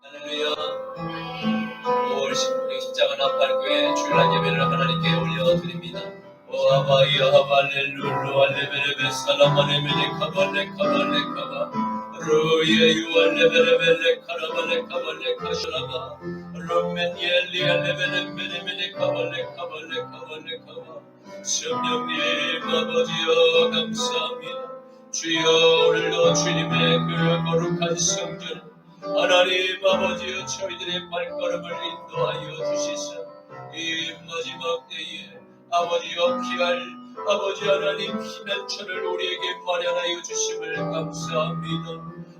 할렐루야. 5월 16일 십자가 나팔교회 주일날 예배를 하나님께 올려드립니다. 오아바이야 할렐루루 할레베레베 살라마레메레 카발레 카발레 카바 루예유 할레베레베레 카라발레 카발레 카샤라바 롬멘예리 할레베레메레메레 카발레 카발레 카발레 카바 성령님 아버지여 감사합니다. 주여 오늘도 주님의 그 거룩한 성전 하나님 아버지여 저희들의 발걸음을 인도하여 주시사 이 마지막 때에 아버지여 피할 아버지 하나님 피난처를 우리에게 마련하여 주심을 감사합니다.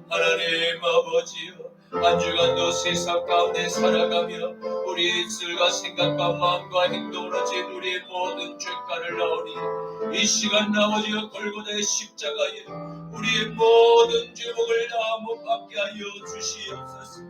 하나님 아버지여 한 주간도 세상 가운데 살아가며 우리의 입술과 생각과 마음과 행동으로 진 우리의 모든 죄가를 나오니 이 시간 아버지여 골고다의 십자가에 우리의 모든 죄목을 다 못 받게 하여 주시옵소서.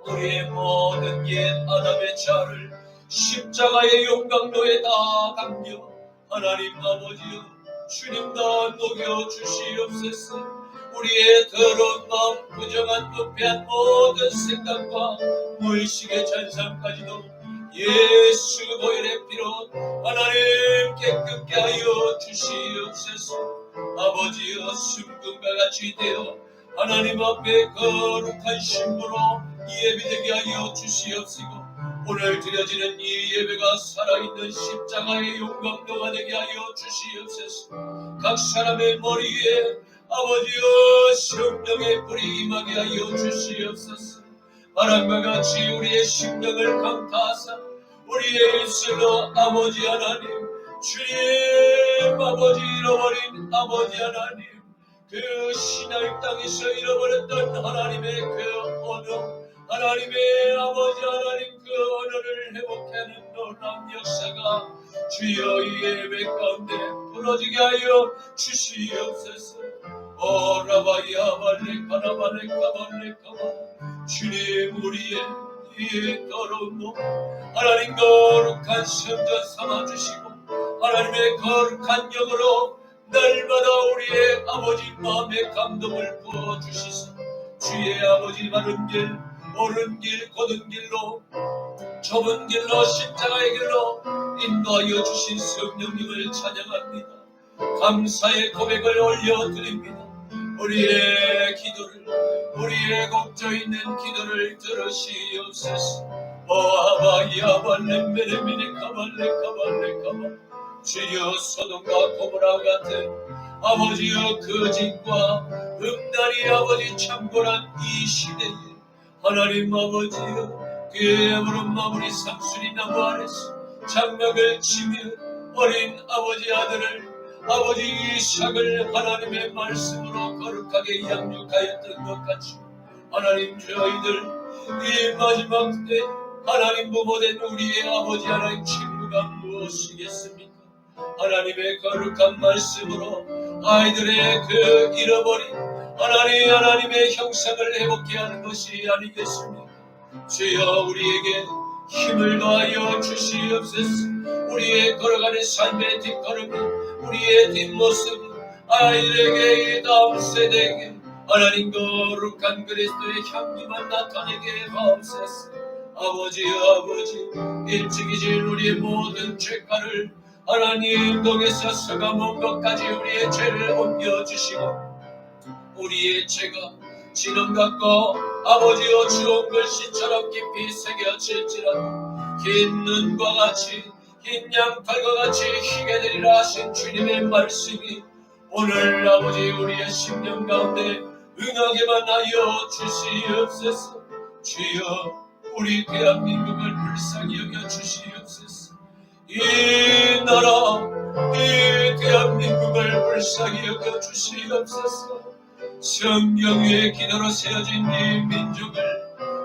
우리의 모든 옛 아담의 자를 십자가의 용광로에 다 담겨 하나님 아버지여 주님 다 녹여 주시옵소서. 우리의 더러운 마음 부정한 부패한 모든 생각과 무의식의 잔상까지도 예수 보혈의 피로 하나님 깨끗게 하여 주시옵소서. 아버지여 순금과 같이 되어 하나님 앞에 거룩한 신부로 예비되게 하여 주시옵시고 오늘 드려지는 이 예배가 살아있는 십자가의 용광로가 되게 하여 주시옵소서. 각 사람의 머리에 아버지여 성령의 불이 임하게 하여 주시옵소서. 바람과 같이 우리의 심령을 강타하사 우리의 입술로 아버지 하나님 주님 아버지 잃어버린 아버지 하나님 그 시나이 땅에서 잃어버렸던 하나님의 그 언어 하나님의 아버지 하나님 그 언어를 회복하는 놀라운 역사가 주여 이 예배 가운데 부러지게 하여 주시옵소서. 오라바야 발레카라발레카발레카바 주님 우리의 이 더러운 몸 하나님 거룩한 성전 삼아주시고 하나님의 거룩한 영으로 날마다 우리의 아버지 마음의 감동을 부어주시소. 주의 아버지 바른 길 옳은 길 곧은 길로 좁은 길로 십자가의 길로 인도하여 주신 성령님을 찬양합니다. 감사의 고백을 올려드립니다. 우리의 기도를 우리의 곡조 있는 기도를 들으시옵소서. 오아바이야 발레메레미네 카발레 카발레 카바 주여 소돔과 고모라 같은 아버지여 거짓과 음란이 아버지 창궐한 이 시대에 하나님 아버지여 괴물은 마무리 상수리 나무 아래서 장막을 치며 어린 아버지 아들을 아버지 이삭을 하나님의 말씀으로 거룩하게 양육하였던 것 같이 하나님 저희들 이 마지막 때 하나님 부모된 우리의 아버지 하나님 친구가 무엇이겠습니까? 하나님의 거룩한 말씀으로 아이들의 그 잃어버린 하나님의 형상을 회복케 하는 것이 아니겠습니까? 주여 우리에게 힘을 더하여 주시옵소서. 우리의 걸어가는 삶의 뒷걸음이 우리의 뒷모습 아이들에게 이 다음 세대에게 하나님 거룩한 그리스도의 향기만 나타내게 하옵소서. 아버지 일찍이 진 우리의 모든 죄가를 하나님 동에서 서가문 것까지 우리의 죄를 옮겨주시고 우리의 죄가 진원 같고 아버지여 주홍 글씨처럼 깊이 새겨질지라도 흰 눈과 같이 흰 양털과 같이 희게 되리라 하신 주님의 말씀이 오늘 아버지 우리의 심령 가운데 응하게만 하여 주시옵소서. 주여 우리 대한민국을 불쌍히 여겨 주시옵소서. 이 나라 이 대한민국을 불쌍히 여겨 주시옵소서. 성경 위에 기도로 세워진 이 민족을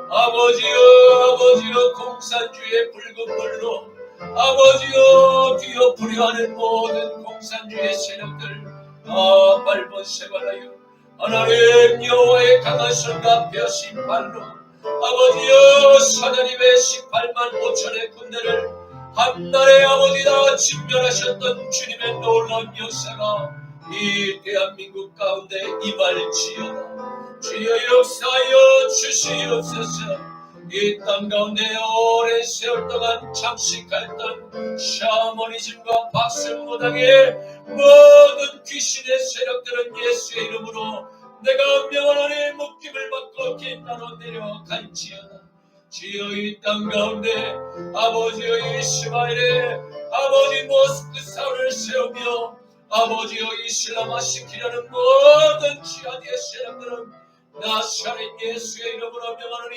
아버지여 공산주의 붉은 불로 아버지여 뒤엎으려 하는 모든 공산주의 세력들 다 발본세관하여 하나님 여호와의 강한 손과 벼신 발로 아버지여 사자님의 18만 5천의 군대를 한날에 아버지 다 진멸하셨던 주님의 놀라운 역사가 이 대한민국 가운데 임할지어다. 주여 역사하여 주시옵소서. 이 땅 가운데 오랜 세월 동안 잠식했던 샤머니즘과 박수무당의 모든 귀신의 세력들은 예수의 이름으로 내가 명하노니 묶임을 받고 긴 나로 내려갈지어다. 주여 이 땅 가운데 아버지여 이스마엘의 아버지 모스크 사울을 세우며 아버지여 이슬람화 시키려는 모든 지하디의 세력들은 나사렛 예수의 이름으로 명하노니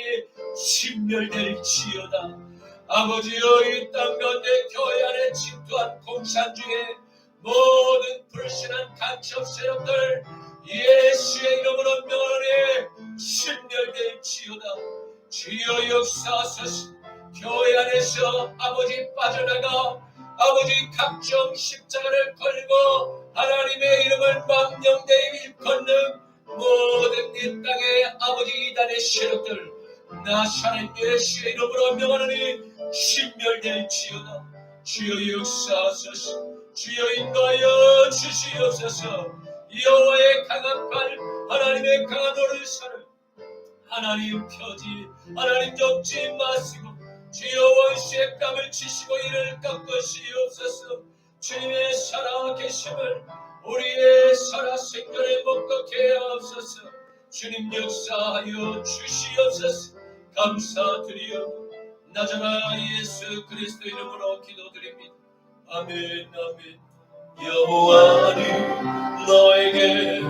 신멸될지어다. 아버지여 이 땅 가운데 교회 안에 침투한 공산 중에 모든 불신한 간첩 세력들 예수의 이름으로 명하노니 신멸될지어다. 주여 역사하소서. 교회 안에서 아버지 빠져나가 아버지 각종 십자가를 걸고 하나님의 이름을 망령되이 일컫는 모든 이 땅의 아버지 이단의 세력들 나사렛 예수의 이름으로 명하노니 신멸될지어다. 주여 역사하소서. 주여 인도하여 주시옵소서. 여호와의 강한 팔 하나님의 강한 오른손을 하나님 펴지 하나님 접지 마시고 주여 원수의 뺨을 치시고 이를 꺾으시옵소서. 주님의 살아계심을 우리의 살아 생존에 목격해 하옵소서. 주님 역사하여 주시옵소서. 감사드리오 나자라 예수 그리스도 이름으로 기도드립니다. 아멘 아멘. 여호와는 너에게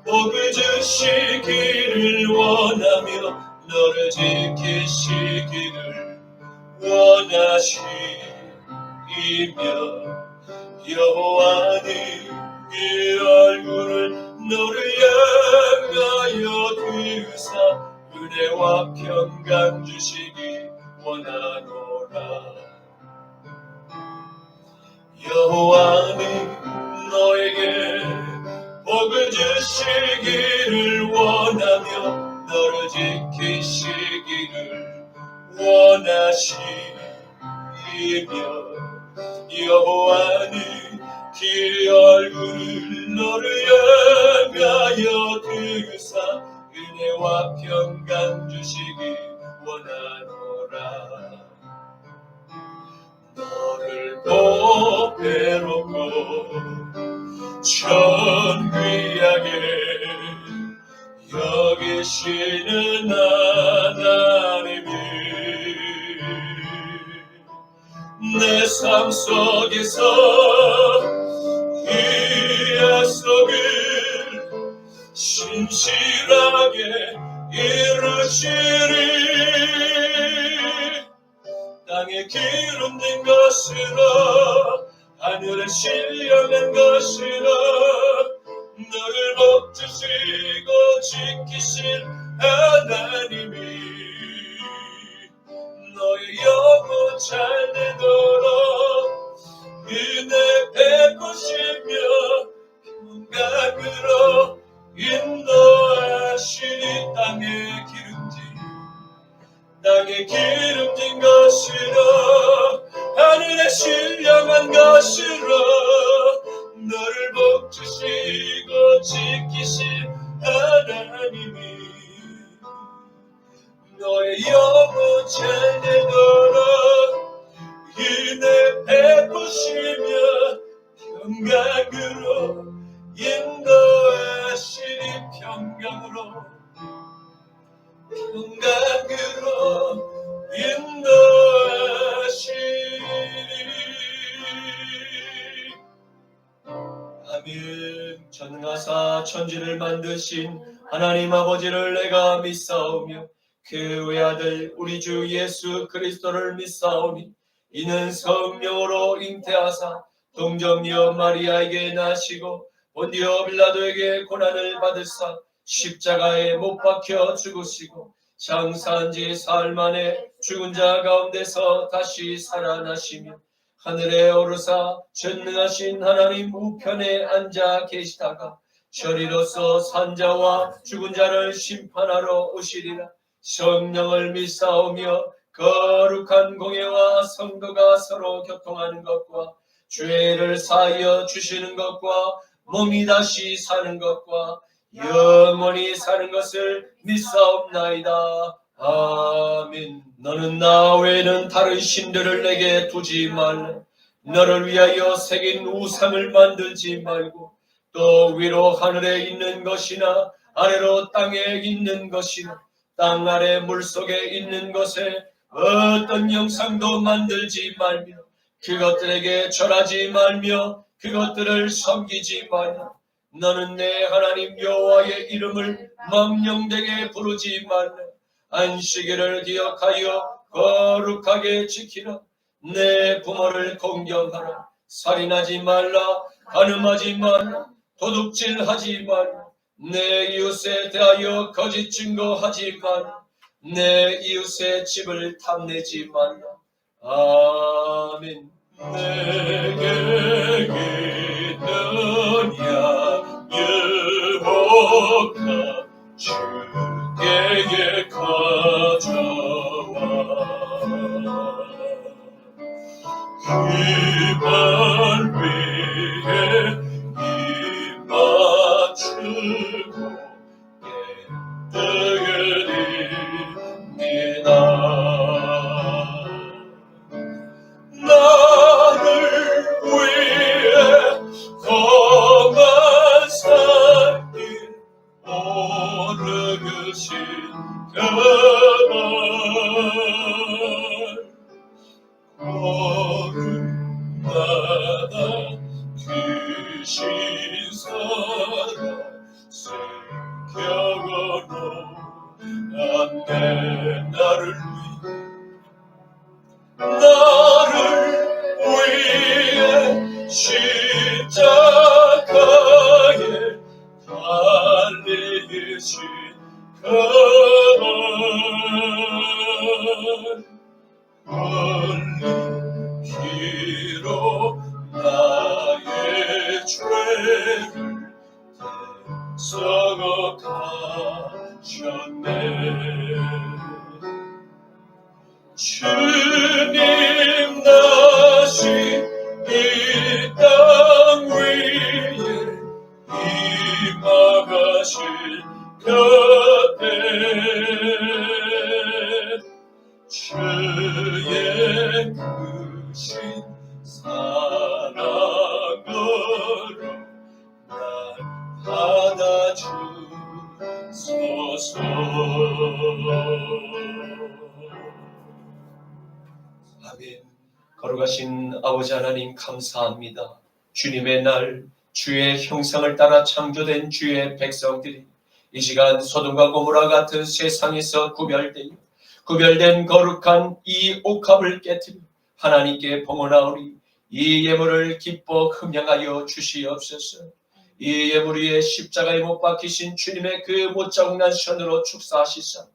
복을 주시기를 원하며 너를 지키시기를 원하시며 여호와는 그 얼굴을 너를 향하여 드사 은혜와 평강 주시기 원하노라. 여호와는 너에게 복을 주시기를 원하며 너를 지키시기를 원하시며 여호와는 그 얼굴을 너를 향하여 드사 은혜와 평강 주시기 원하노라. 너를 보배롭고 존귀하게 여기시는 하나님이 내 삶 속에서 이 약속을 신실하게 이루시리. 땅에 기름진 것으로 하늘에 신령한 것으로 너를 복주시고 지키신 하나님이 너의 영혼 잘 되도록 은혜 베푸시며 평강으로 인도하시니 땅에 기름진 것으로 하늘에 신령한 것으로 너를 복주시고 지키신 하나님이 너의 영혼 잘 되도록 은혜 베푸시며 평강으로 인도하시니 평강으로 인도하시니. 아멘. 전능하사 천지를 만드신 하나님 아버지를 내가 믿사오며 그 외아들 우리 주 예수 그리스도를 믿사오니 이는 성령으로 잉태하사 동정녀 마리아에게 나시고 본디오 빌라도에게 고난을 받으사 십자가에 못 박혀 죽으시고 장사한 지 사흘 만에 죽은 자 가운데서 다시 살아나시며 하늘에 오르사 전능하신 하나님 우편에 앉아 계시다가 저리로서 산자와 죽은 자를 심판하러 오시리라. 성령을 믿사오며 거룩한 공예와 성도가 서로 교통하는 것과 죄를 사하여 주시는 것과 몸이 다시 사는 것과 영원히 사는 것을 믿사옵나이다. 아멘. 너는 나 외에는 다른 신들을 내게 두지 말라. 너를 위하여 새긴 우상을 만들지 말고 또 위로 하늘에 있는 것이나 아래로 땅에 있는 것이나 땅 아래 물속에 있는 것에 어떤 형상도 만들지 말며 그것들에게 절하지 말며 그것들을 섬기지 말라. 너는 내 하나님 여호와의 이름을 망령되게 부르지 말라. 안식일을 기억하여 거룩하게 지키라. 내 부모를 공경하라. 살인하지 말라. 간음하지 말라. 도둑질하지 말라. 내 이웃에 대하여 거짓 증거하지 말라. 내 이웃의 집을 탐내지 말라. 아멘. 내게 있느냐 여호가 주께에 가져와 그발 위에 입 맞추고 깨뜨리니다. 나를 위해 험한 산길 오르신 그날 걸음마다 귀신 사랑 새겨놓은 안내 나를 위해 십자가에 달리신 그날 흘린 피로 나의 죄를 대속하셨네. 주님 다시 이 땅 위에 임하가실 곁에 주의 크신 사랑으로 날 받아주소서. 아멘. 거룩하신 아버지 하나님 감사합니다. 주님의 날 주의 형상을 따라 창조된 주의 백성들이 이 시간 소돔과 고모라 같은 세상에서 구별된 거룩한 이 옥합을 깨뜨려 하나님께 봉헌하오니 이 예물을 기뻐 흠양하여 주시옵소서. 이 예물 위에 십자가에 못 박히신 주님의 그 못자국난 손으로 축사하시사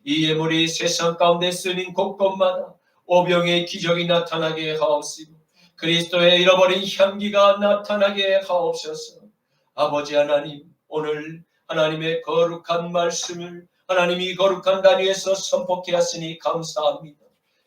이 예물이 세상 가운데 쓰인 곳곳마다 오병의 기적이 나타나게 하옵시고 그리스도의 잃어버린 향기가 나타나게 하옵소서. 아버지 하나님, 오늘 하나님의 거룩한 말씀을 하나님이 거룩한 단위에서 선포케 하시니 감사합니다.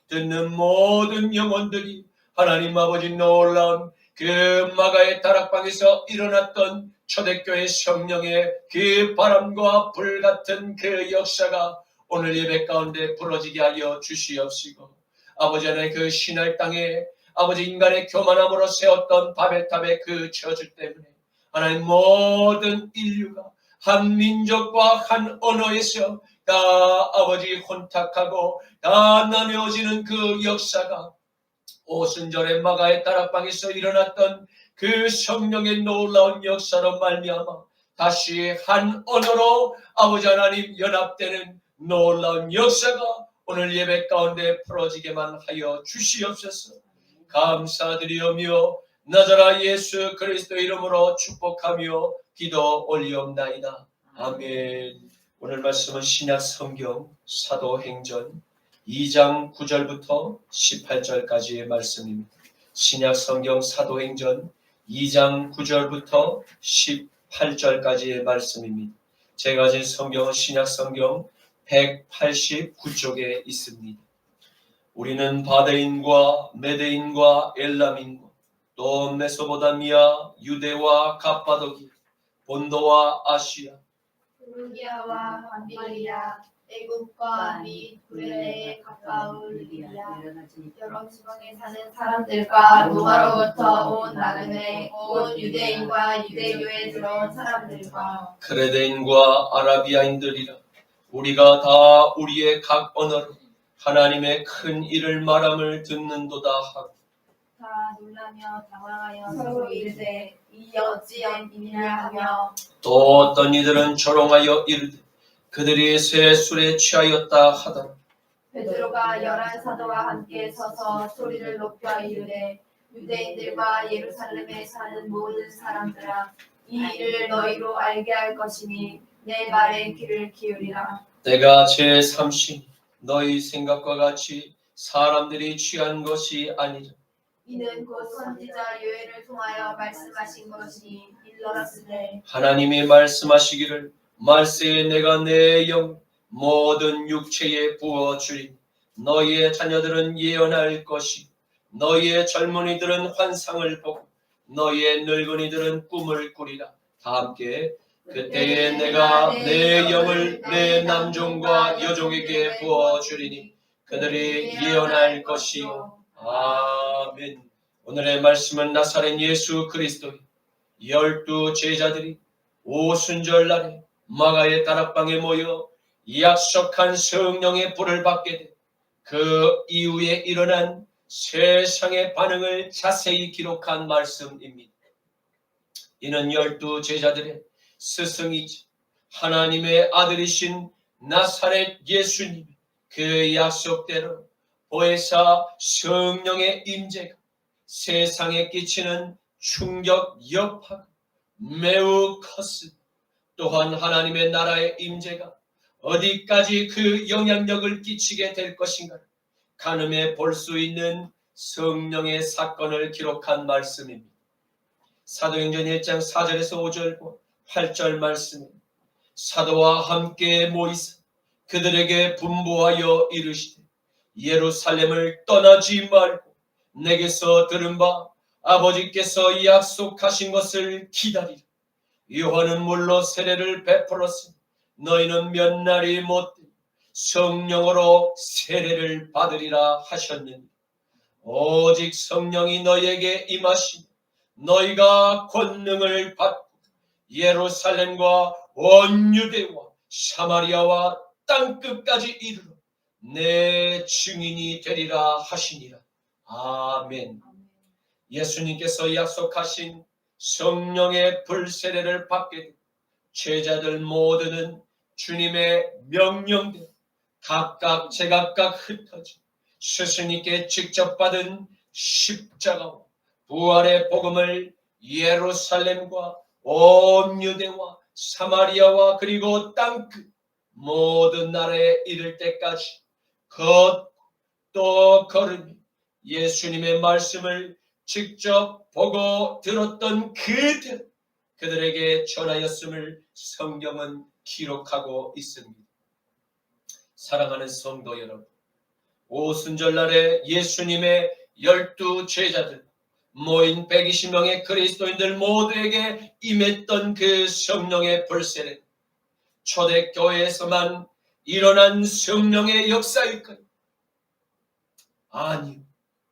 듣는 모든 영혼들이 하나님 아버지 놀라운 그 마가의 다락방에서 일어났던 초대교회 성령의 그 바람과 불 같은 그 역사가 오늘 예배 가운데 부러지게 하여 주시옵시고 아버지 하나님 그 신할 땅에 아버지 인간의 교만함으로 세웠던 바벨탑의 그 저주 때문에 하나님 모든 인류가 한 민족과 한 언어에서 다 아버지 혼탁하고 다 나뉘어지는 그 역사가 오순절의 마가의 다락방에서 일어났던 그 성령의 놀라운 역사로 말미암아 다시 한 언어로 아버지 하나님 연합되는 놀라운 역사가 오늘 예배 가운데 풀어지게만 하여 주시옵소서. 감사드리오며 나자라 예수 그리스도 이름으로 축복하며 기도 올리옵나이다. 아멘. 오늘 말씀은 신약 성경 사도행전 2장 9절부터 18절까지의 말씀입니다. 신약 성경 사도행전 2장 9절부터 18절까지의 말씀입니다. 제가 가진 성경은 신약 성경 189쪽에 있습니다. 우리는 바데인과 메데인과 엘람인과 또 메소포타미아, 유대와 갑바도기아, 본도와 아시아, 루기아와 밤빌리아, 애굽과 및 구레네에 가까운 리비아, 여러 지방에 사는 사람들과 로마로부터 온 나그네, 온 유대인과 유대교에 들어온 사람들과 크레데인과 아라비아인들이라. 우리가 다 우리의 각 언어로 하나님의 큰 일을 말함을 듣는도다 하고 다 놀라며 당황하여 서로 이르되 이 어찌 영이냐 하며 또 어떤 이들은 조롱하여 이르되 그들이 새 술에 취하였다 하더라. 베드로가 11 사도와 함께 서서 소리를 높여 이르되 유대인들과 예루살렘에 사는 모든 사람들아, 이 일을 너희로 알게 할 것이니 내 말에 귀를 기울이라. 내가 제3신 너희 생각과 같이 사람들이 취한 것이 아니라 이는 곧 선지자 요엘을 통하여 말씀하신 것이 일러났으되 하나님이 말씀하시기를 말세에 내가 내 영 모든 육체에 부어주리니 너희의 자녀들은 예언할 것이 너희의 젊은이들은 환상을 보고 너희의 늙은이들은 꿈을 꾸리라. 다 함께 그때에 내가 내 영을 내 남종과 여종에게 부어주리니 그들이 예언할 것이요. 아멘. 오늘의 말씀은 나사렛 예수 그리스도의 12 제자들이 오순절날에 마가의 다락방에 모여 약속한 성령의 불을 받게 된 그 이후에 일어난 세상의 반응을 자세히 기록한 말씀입니다. 이는 12 제자들의 스승이자 하나님의 아들이신 나사렛 예수님 그 약속대로 보혜사 성령의 임재가 세상에 끼치는 충격 여파가 매우 컸습니다. 또한 하나님의 나라의 임재가 어디까지 그 영향력을 끼치게 될 것인가 가늠해 볼 수 있는 성령의 사건을 기록한 말씀입니다. 사도행전 1장 4절에서 5절과 8절 말씀입니다. 사도와 함께 모이사 그들에게 분부하여 이르시되 예루살렘을 떠나지 말고 내게서 들은 바 아버지께서 약속하신 것을 기다리라. 요한은 물로 세례를 베풀었으니 너희는 몇 날이 못되니 성령으로 세례를 받으리라 하셨느니 오직 성령이 너희에게 임하시니 너희가 권능을 받고 예루살렘과 온 유대와 사마리아와 땅끝까지 이르러 내 증인이 되리라 하시니라. 아멘. 예수님께서 약속하신 성령의 불세례를 받게 된 제자들 모두는 주님의 명령대로 각각 제각각 흩어져 스승님께 직접 받은 십자가와 부활의 복음을 예루살렘과 온 유대와 사마리아와 그리고 땅끝 모든 나라에 이를 때까지 걷고 또 걸으며 예수님의 말씀을 직접 보고 들었던 그들에게 전하였음을 성경은 기록하고 있습니다. 사랑하는 성도 여러분, 오순절날에 예수님의 12 제자들 모인 120명의 그리스도인들 모두에게 임했던 그 성령의 불세례 초대교회에서만 일어난 성령의 역사일까요? 아니요,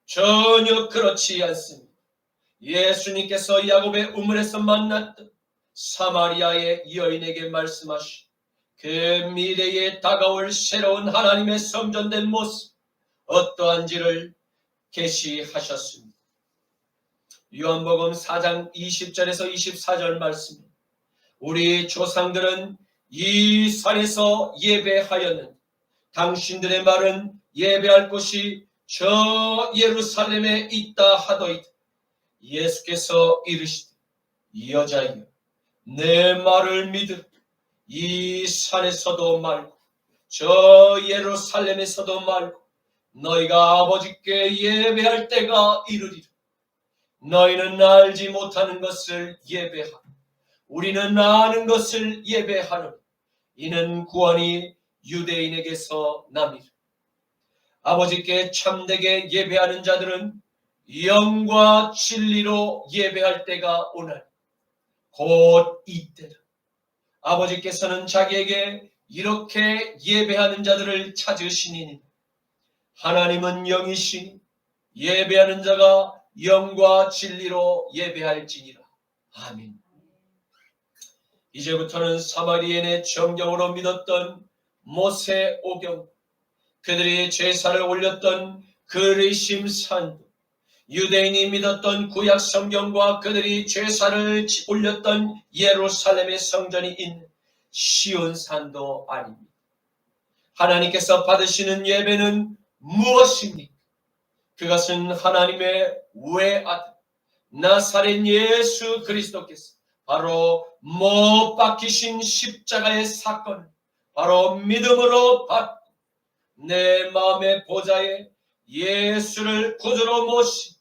전혀 그렇지 않습니다. 예수님께서 야곱의 우물에서 만났던 사마리아의 여인에게 말씀하신 그 미래에 다가올 새로운 하나님의 성전된 모습 어떠한지를 계시하셨습니다. 요한복음 4장 20절에서 24절 말씀, 우리 조상들은 이 산에서 예배하였는데 당신들의 말은 예배할 곳이 저 예루살렘에 있다 하더이다. 예수께서 이르시되 여자여 내 말을 믿으라. 이 산에서도 말고 저 예루살렘에서도 말고 너희가 아버지께 예배할 때가 이르리라. 너희는 알지 못하는 것을 예배하라. 우리는 아는 것을 예배하노니 이는 구원이 유대인에게서 남이라. 아버지께 참되게 예배하는 자들은 영과 진리로 예배할 때가 오나니 곧 이때라. 아버지께서는 자기에게 이렇게 예배하는 자들을 찾으시니 하나님은 영이시니 예배하는 자가 영과 진리로 예배할지니라. 아멘. 이제부터는 사마리아인의 정경으로 믿었던 모세 오경, 그들이 제사를 올렸던 그리심 산도, 유대인이 믿었던 구약 성경과 그들이 제사를 올렸던 예루살렘의 성전이 있는 시온 산도 아닙니다. 하나님께서 받으시는 예배는 무엇입니까? 그것은 하나님의 외아들 나사렛 예수 그리스도께서 바로 못 박히신 십자가의 사건을 바로 믿음으로 받고 내 마음의 보좌에 예수를 구주로 모시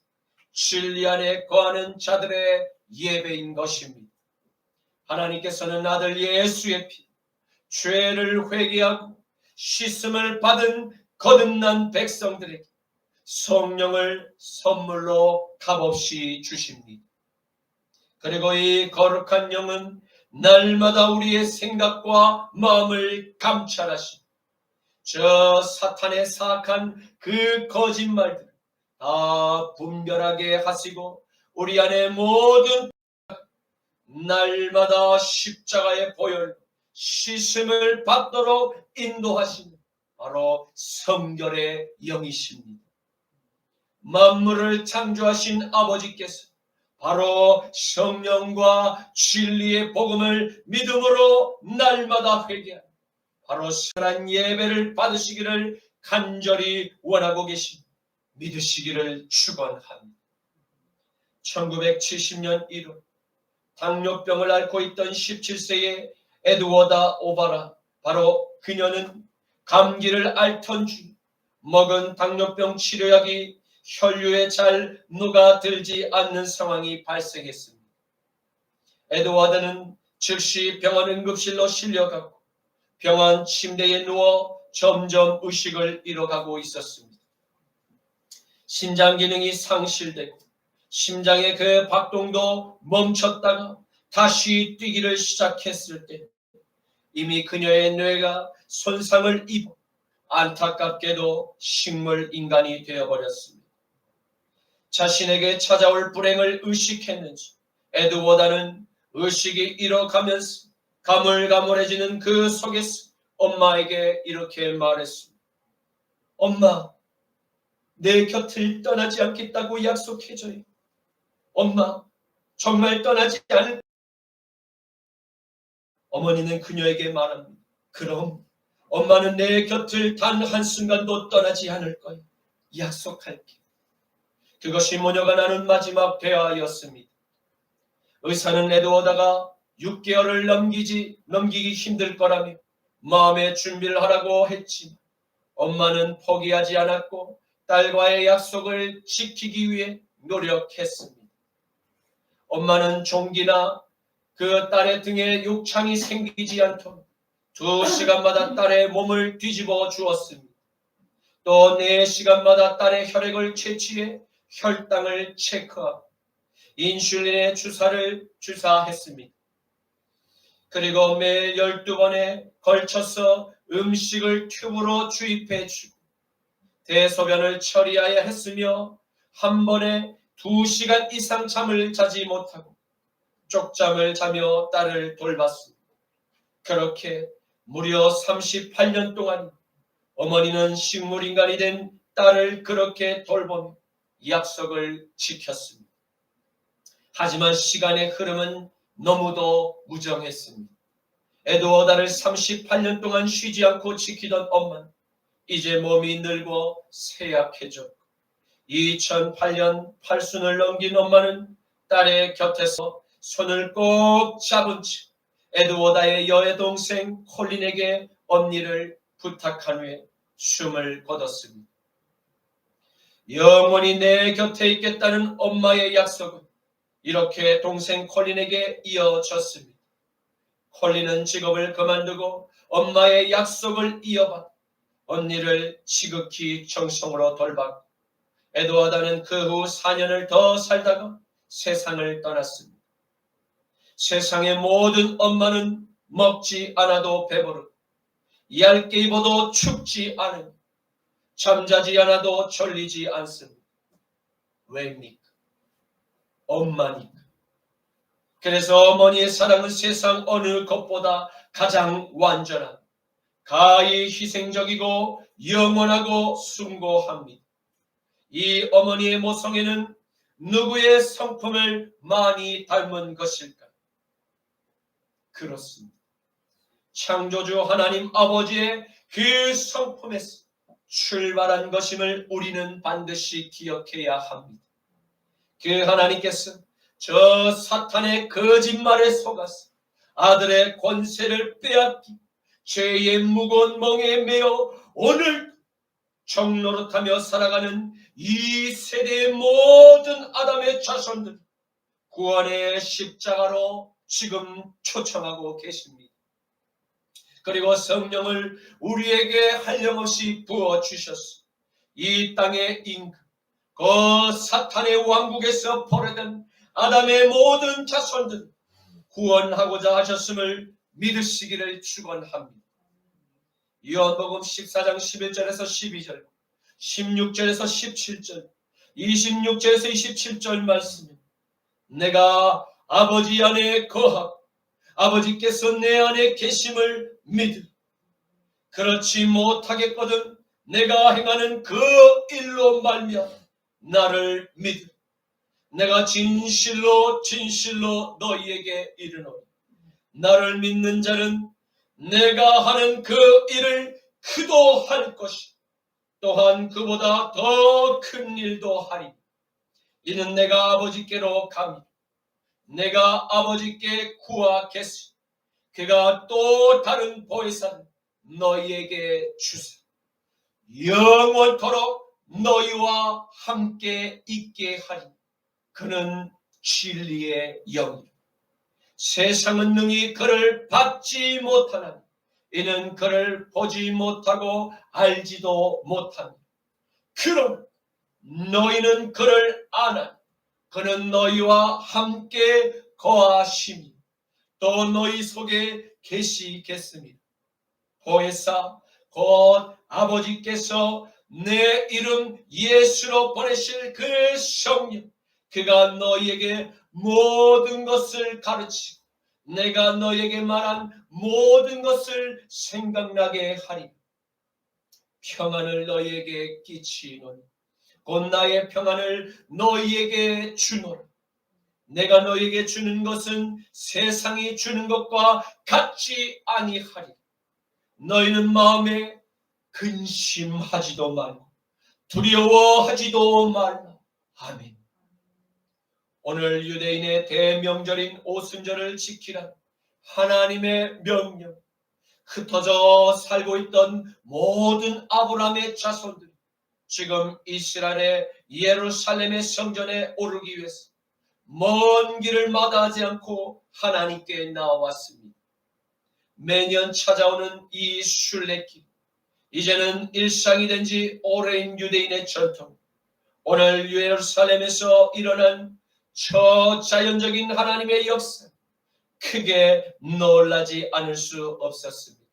진리 안에 거하는 자들의 예배인 것입니다. 하나님께서는 아들 예수의 피, 죄를 회개하고 씻음을 받은 거듭난 백성들에게 성령을 선물로 값없이 주십니다. 그리고 이 거룩한 영은 날마다 우리의 생각과 마음을 감찰하시고 저 사탄의 사악한 그 거짓말들을 다 분별하게 하시고 우리 안에 모든 날마다 십자가의 보혈 씻음을 받도록 인도하시는 바로 성결의 영이십니다. 만물을 창조하신 아버지께서 바로 성령과 진리의 복음을 믿음으로 날마다 회개하는 바로 선한 예배를 받으시기를 간절히 원하고 계신 믿으시기를 축원합니다. 1970년 1월 당뇨병을 앓고 있던 17세의 에드워다 오바라, 바로 그녀는 감기를 앓던 중 먹은 당뇨병 치료약이 혈류에 잘 녹아들지 않는 상황이 발생했습니다. 에드워드는 즉시 병원 응급실로 실려갔고 병원 침대에 누워 점점 의식을 잃어가고 있었습니다. 심장 기능이 상실되고 심장의 그 박동도 멈췄다가 다시 뛰기를 시작했을 때 이미 그녀의 뇌가 손상을 입어 안타깝게도 식물 인간이 되어버렸습니다. 자신에게 찾아올 불행을 의식했는지 에드워드는 의식이 잃어가면서 가물가물해지는 그 속에서 엄마에게 이렇게 말했습니다. 엄마, 내 곁을 떠나지 않겠다고 약속해줘요. 엄마, 정말 떠나지 않을. 어머니는 그녀에게 말합니다. 그럼 엄마는 내 곁을 단 한순간도 떠나지 않을 거야. 약속할게. 그것이 모녀가 나눈 마지막 대화였습니다. 의사는 에드워드가 6개월을 넘기기 힘들 거라며 마음의 준비를 하라고 했지만 엄마는 포기하지 않았고 딸과의 약속을 지키기 위해 노력했습니다. 엄마는 종기나 그 딸의 등에 욕창이 생기지 않도록 2시간마다 딸의 몸을 뒤집어 주었습니다. 또 4시간마다 딸의 혈액을 채취해 혈당을 체크하고 인슐린의 주사를 주사했습니다. 그리고 매일 12번에 걸쳐서 음식을 튜브로 주입해 주고 대소변을 처리해야 했으며 한 번에 2시간 이상 잠을 자지 못하고 쪽잠을 자며 딸을 돌봤습니다. 그렇게 무려 38년 동안 어머니는 식물인간이 된 딸을 그렇게 돌보며 약속을 지켰습니다. 하지만 시간의 흐름은 너무도 무정했습니다. 에드워드를 38년 동안 쉬지 않고 지키던 엄마는 이제 몸이 늙어 쇠약해졌고 2008년 팔순을 넘긴 엄마는 딸의 곁에서 손을 꼭 잡은 채 에드워드의 여의 동생 콜린에게 언니를 부탁한 후에 숨을 거뒀습니다. 영원히 내 곁에 있겠다는 엄마의 약속은 이렇게 동생 콜린에게 이어졌습니다. 콜린은 직업을 그만두고 엄마의 약속을 이어받아 언니를 지극히 정성으로 돌봤고 에드워드는 그 후 4년을 더 살다가 세상을 떠났습니다. 세상의 모든 엄마는 먹지 않아도 배부르고 얇게 입어도 춥지 않으며 잠자지 않아도 졸리지 않습니다. 왜입니까? 엄마니까. 그래서 어머니의 사랑은 세상 어느 것보다 가장 완전한, 가히 희생적이고 영원하고 숭고합니다. 이 어머니의 모성애는 누구의 성품을 많이 닮은 것일까? 그렇습니다. 창조주 하나님 아버지의 그 성품에서 출발한 것임을 우리는 반드시 기억해야 합니다. 그 하나님께서 저 사탄의 거짓말에 속아서 아들의 권세를 빼앗기 죄의 무거운 멍에 매어 오늘 정노릇하며 살아가는 이 세대의 모든 아담의 자손들 구원의 십자가로 지금 초청하고 계십니다. 그리고 성령을 우리에게 한량없이 부어주셔서 이 땅의 임금, 그 사탄의 왕국에서 포로된 아담의 모든 자손들 구원하고자 하셨음을 믿으시기를 축원합니다. 요한복음 14장 11절에서 12절, 16절에서 17절, 26절에서 27절 말씀입니다. 내가 아버지 안에 거하고 아버지께서 내 안에 계심을 믿으. 그렇지 못하겠거든 내가 행하는 그 일로 말미암아 나를 믿으. 내가 진실로 진실로 너희에게 이르노니 나를 믿는 자는 내가 하는 그 일을 그도 할 것이 또한 그보다 더 큰 일도 하리. 이는 내가 아버지께로 가미 내가 아버지께 구하겠으니 그가 또 다른 보혜사를 너희에게 주사 영원토록 너희와 함께 있게 하리. 그는 진리의 영이라. 세상은 능히 그를 받지 못하나니 이는 그를 보지 못하고 알지도 못하니 그러나 너희는 그를 아나니 그는 너희와 함께 거하시니 또 너희 속에 계시겠습니다. 보혜사 곧 아버지께서 내 이름 예수로 보내실 그 성령 그가 너희에게 모든 것을 가르치고 내가 너희에게 말한 모든 것을 생각나게 하리. 평안을 너희에게 끼치노니 곧 나의 평안을 너희에게 주노라. 내가 너희에게 주는 것은 세상이 주는 것과 같지 아니하리. 너희는 마음에 근심하지도 말고 두려워하지도 말라. 아멘. 오늘 유대인의 대명절인 오순절을 지키라 하나님의 명령, 흩어져 살고 있던 모든 아브라함의 자손들이 지금 이스라엘의 예루살렘의 성전에 오르기 위해서 먼 길을 마다하지 않고 하나님께 나왔습니다. 매년 찾아오는 이 순례길, 이제는 일상이 된 지 오래인 유대인의 전통. 오늘 예루살렘에서 일어난 초자연적인 하나님의 역사, 크게 놀라지 않을 수 없었습니다.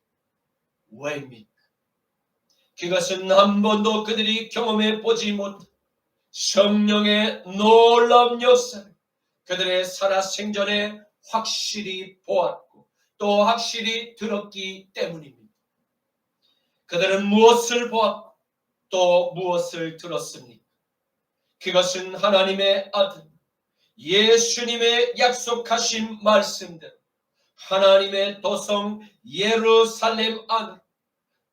왜입니까? 그것은 한 번도 그들이 경험해 보지 못한 성령의 놀라운 역사를 그들의 살아생전에 확실히 보았고 또 확실히 들었기 때문입니다. 그들은 무엇을 보았고 또 무엇을 들었습니까? 그것은 하나님의 아들 예수님의 약속하신 말씀대로 하나님의 도성 예루살렘 안으로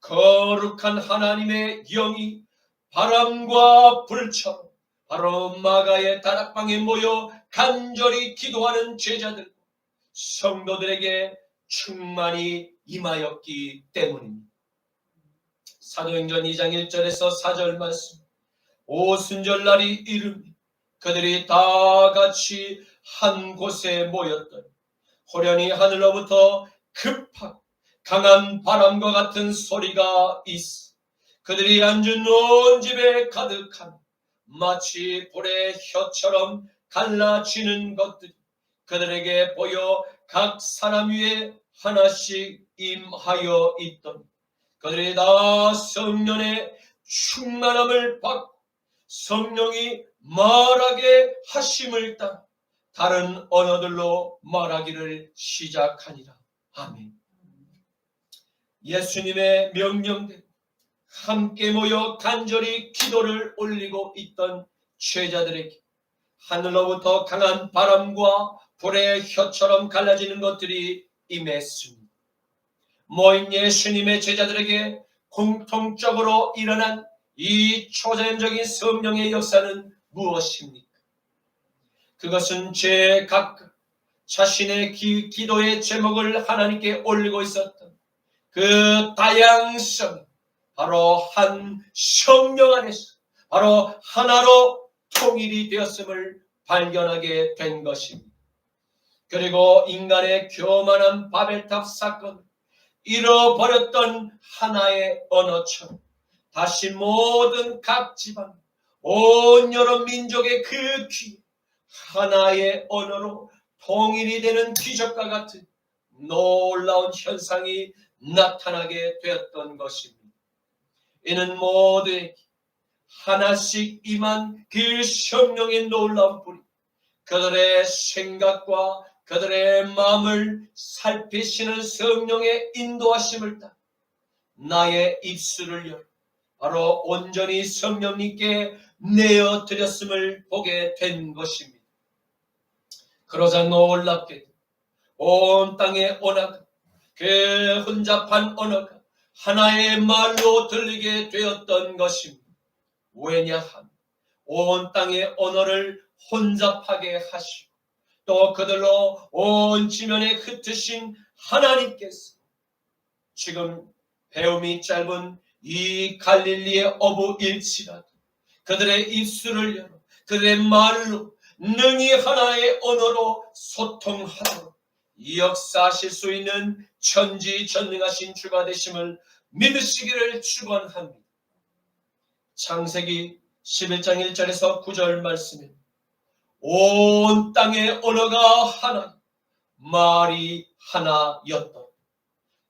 거룩한 하나님의 영이 바람과 불처럼 바로 마가의 다락방에 모여 간절히 기도하는 제자들 성도들에게 충만히 임하였기 때문입니다. 사도행전 2장 1절에서 4절 말씀, 오순절 날이 이르니 그들이 다 같이 한 곳에 모였더니 호련히 하늘로부터 급하고 강한 바람과 같은 소리가 있어 그들이 앉은 온 집에 가득하며 마치 불의 혀처럼 갈라지는 것들이 그들에게 보여 각 사람 위에 하나씩 임하여 있던 그들이 다 성령의 충만함을 받고 성령이 말하게 하심을 따라 다른 언어들로 말하기를 시작하니라. 아멘. 예수님의 명령대로 함께 모여 간절히 기도를 올리고 있던 제자들에게 하늘로부터 강한 바람과 불의 혀처럼 갈라지는 것들이 임했습니다. 모인 예수님의 제자들에게 공통적으로 일어난 이 초자연적인 성령의 역사는 무엇입니까? 그것은 제각 자신의 기도의 제목을 하나님께 올리고 있었던 그 다양성, 바로 한 성령 안에서 바로 하나로 통일이 되었음을 발견하게 된 것입니다. 그리고 인간의 교만한 바벨탑 사건을 잃어버렸던 하나의 언어처럼 다시 모든 각 지방, 온 여러 민족의 그 귀에 하나의 언어로 통일이 되는 기적과 같은 놀라운 현상이 나타나게 되었던 것입니다. 이는 모두에게 하나씩 임한 그 성령의 놀라운 불이 그들의 생각과 그들의 마음을 살피시는 성령의 인도하심을 따라 나의 입술을 열어 바로 온전히 성령님께 내어드렸음을 보게 된 것입니다. 그러자 놀랍게도 온 땅의 언어가 그 혼잡한 언어가 하나의 말로 들리게 되었던 것입니다. 왜냐하면 온 땅의 언어를 혼잡하게 하시고 또 그들로 온 지면에 흩으신 하나님께서 지금 배움이 짧은 이 갈릴리의 어부일지라도 그들의 입술을 열어 그들의 말로 능히 하나의 언어로 소통하도록 역사하실 수 있는 천지전능하신 주가 되심을 믿으시기를 축원합니다. 창세기 11장 1절에서 9절 말씀에 온 땅의 언어가 하나, 말이 하나였다.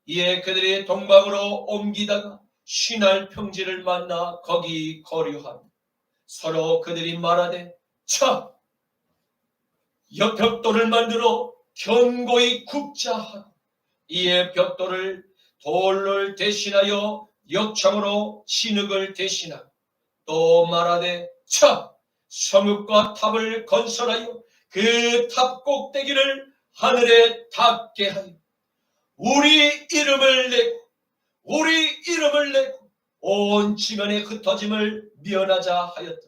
이에 그들이 동방으로 옮기다가 시날 평지를 만나 거기 거류하며 서로 그들이 말하되 자, 벽돌을 만들어 견고히 굽자 하고 이에 벽돌을 돌을 대신하여 역청으로 진흙을 대신하고 또 말하되 자, 성읍과 탑을 건설하여 그 탑 꼭대기를 하늘에 닿게 하여 우리 이름을 내고 온 지면에 흩어짐을 면하자 하였다.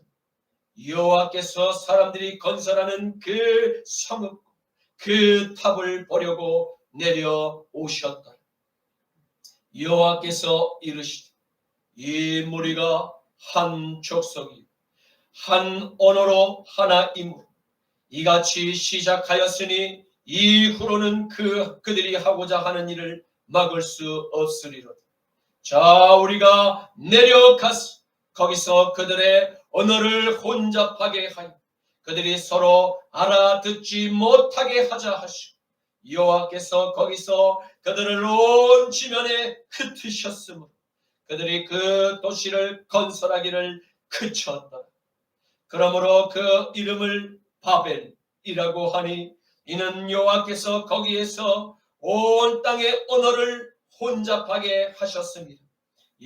여호와께서 사람들이 건설하는 그 성읍 그 탑을 보려고 내려오셨다. 여호와께서 이르시되 이 무리가 한 족속이 한 언어로 하나이므로 이같이 시작하였으니 이후로는 그들이 하고자 하는 일을 막을 수 없으리로다. 자, 우리가 내려가서 거기서 그들의 언어를 혼잡하게 하여 그들이 서로 알아듣지 못하게 하자 하시고 여호와께서 거기서 그들을 온 지면에 흩으셨으므로 그들이 그 도시를 건설하기를 그쳤다. 그러므로 그 이름을 바벨이라고 하니 이는 여호와께서 거기에서 온 땅의 언어를 혼잡하게 하셨습니다.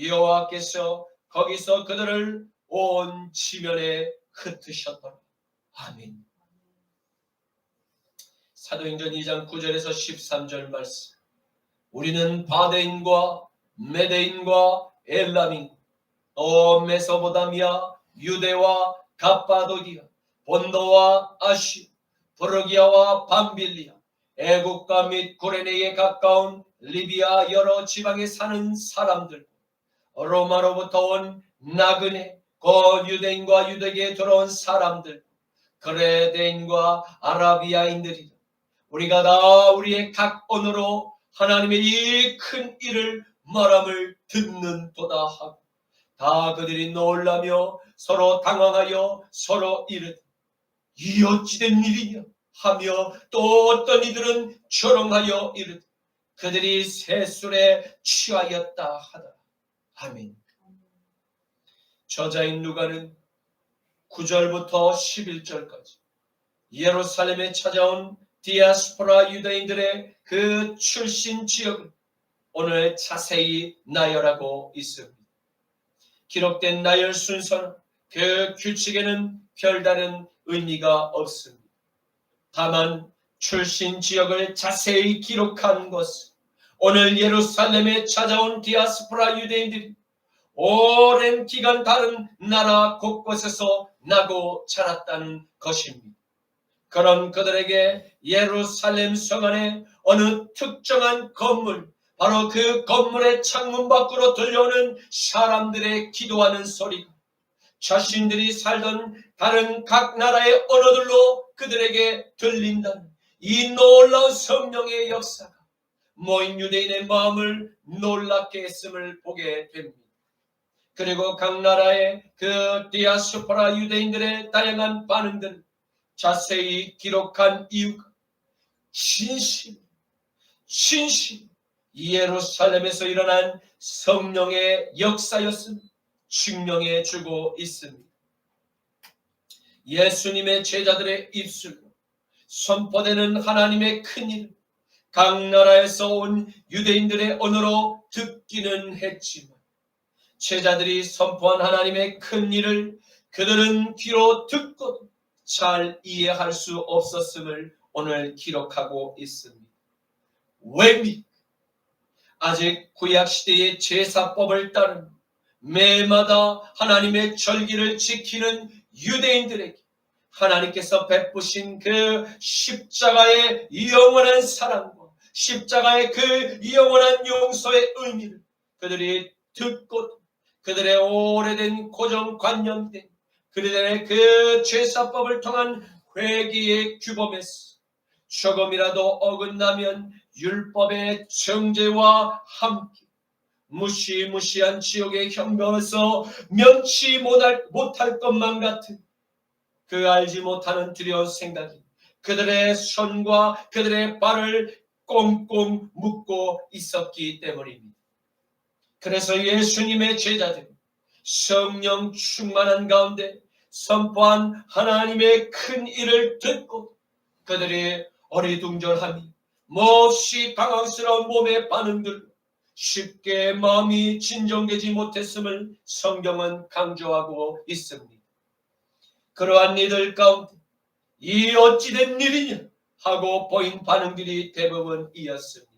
여호와께서 거기서 그들을 온 지면에 흩으셨다. 아멘. 사도행전 2장 9절에서 13절 말씀. 우리는 바데인과 메데인과 엘람인 또 메소포타미아, 유대와 갑바도기아, 본도와 아시, 프르기아와 밤빌리아, 애국과 및 구레네에 가까운 리비아 여러 지방에 사는 사람들, 로마로부터 온 나그네, 곧 유대인과 유대계에 들어온 사람들, 그레데인과 아라비아인들이다. 우리가 다 우리의 각 언어로 하나님의 이 큰 일을 말함을 듣는도다 하고 다 그들이 놀라며 서로 당황하여 서로 이르되 이 어찌된 일이냐 하며 또 어떤 이들은 조롱하여 이르되 그들이 새 술에 취하였다 하더라. 아멘. 저자인 누가는 9절부터 11절까지 예루살렘에 찾아온 디아스포라 유대인들의 그 출신 지역을 오늘 자세히 나열하고 있습니다. 기록된 나열 순서는 그 규칙에는 별다른 의미가 없습니다. 다만 출신 지역을 자세히 기록한 것은 오늘 예루살렘에 찾아온 디아스포라 유대인들이 오랜 기간 다른 나라 곳곳에서 나고 자랐다는 것입니다. 그럼 그들에게 예루살렘 성 안에 어느 특정한 건물, 바로 그 건물의 창문 밖으로 들려오는 사람들의 기도하는 소리가 자신들이 살던 다른 각 나라의 언어들로 그들에게 들린다는 이 놀라운 성령의 역사가 모인 유대인의 마음을 놀랍게 했음을 보게 됩니다. 그리고 각 나라의 그 디아스포라 유대인들의 다양한 반응들을 자세히 기록한 이유가 진실 예루살렘에서 일어난 성령의 역사였음을 증명해 주고 있습니다. 예수님의 제자들의 입술로 선포되는 하나님의 큰일을 각 나라에서 온 유대인들의 언어로 듣기는 했지만 제자들이 선포한 하나님의 큰일을 그들은 귀로 듣고도 잘 이해할 수 없었음을 오늘 기록하고 있습니다. 왜입니까? 아직 구약시대의 제사법을 따르며 매마다 하나님의 절기를 지키는 유대인들에게 하나님께서 베푸신 그 십자가의 영원한 사랑과 십자가의 그 영원한 용서의 의미를 그들이 듣고 그들의 오래된 고정관념된 그들의 그 제사법을 통한 회개의 규범에서 조금이라도 어긋나면 율법의 정죄와 함께 무시무시한 지옥의 형벌에서 면치 못할 것만 같은 그 알지 못하는 두려운 생각이 그들의 손과 그들의 발을 꽁꽁 묶고 있었기 때문입니다. 그래서 예수님의 제자들이 성령 충만한 가운데 선포한 하나님의 큰 일을 듣고 그들의 어리둥절함이 몹시 당황스러운 몸의 반응들 쉽게 마음이 진정되지 못했음을 성경은 강조하고 있습니다. 그러한 이들 가운데 이 어찌된 일이냐 하고 보인 반응들이 대부분이었습니다.